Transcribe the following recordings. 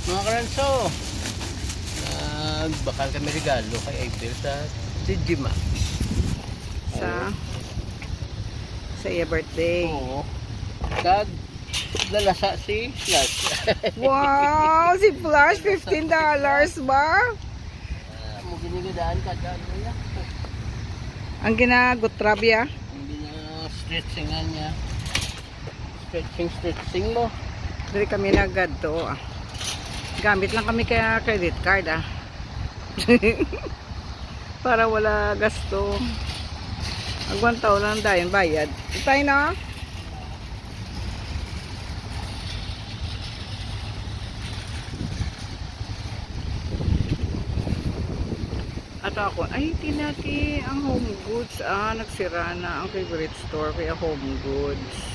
Mga karanso, nagbakal kami regalo kay April sa Digimax. Sa iya birthday. Oo. Kag lalasa si Flash. Wow, si Flash, $15 ba? Mo ginigadaan ka dyan. Ang ginagutrabya. Ang gina-stretchingan niya. Stretching mo. Dili kami naggadto. Gamit lang kami kaya credit card para wala gasto. Agwan taon lang dayon bayad. Tayo na. At ako, ay tinati ang Home Goods. Nagsira na ang favorite store kaya Home Goods.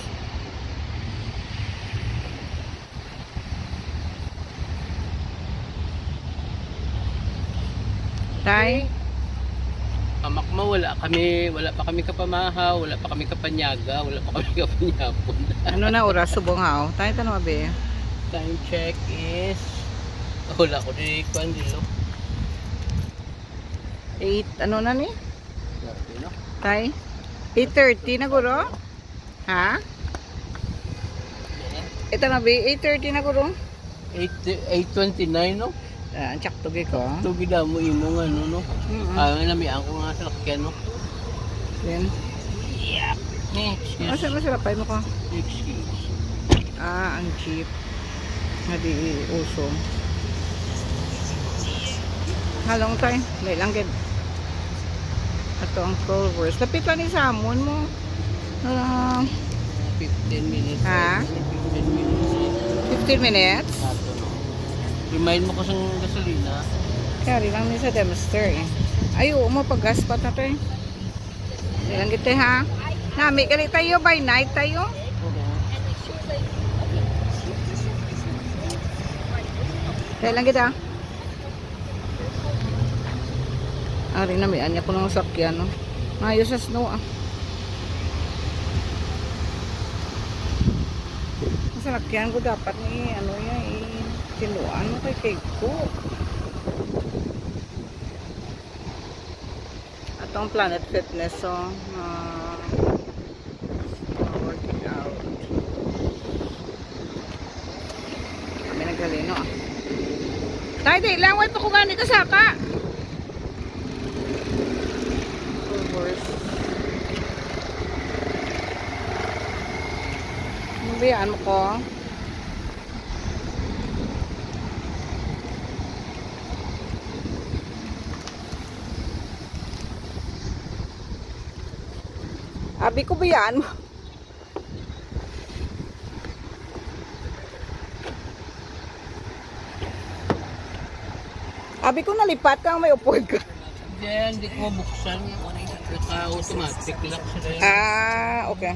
Tay? Amakma, wala pa kami kapamahaw, wala pa kami kapanyaga, wala pa kami kapanyapon. Ano na oras subong haw? Tayo tanong abe. Time check is wala ko di kuan dilo. 8 ano na ni? Tay? 8:30 na guro? Ha? Ito na ba? 8:30 na guro? 8:29 no? Ang tsaktugi ko. Tugida mo imo nga no. Namian ko nga sa lakyan no. Then? Yeah. Next. Masarap pa mo ko. Excuse. Ang cheap. Nga di usong. Halong tayo. May lang gid. Ato ang Culver's. Lapit lang ni Samon mo. 15 minutes. Ha? 15 minutes. 15 minutes? Ato no. Remind mo ko sa gasolina. Kaya lang ni sa Dempster eh. Ayo mo pag-gas pa na to eh. Ilang kita ha? Nami gali tayo by night tayo. Kaya lang kita. Ari na may anya ko ng sakyan no. Ayos sa snow Sa sakyan ko dapat ni ano yan tinuan mo kay cake ko. Atong Planet Fitness working out. Kami naghalino Tay, di lang wait pa ko ganito saka. Mabayaan mo ko. Abi ko bayaan mo. Abi ko nalipat ka may upod ka. Hindi ko mabuksan. Naka-automatic lock sila. Okay.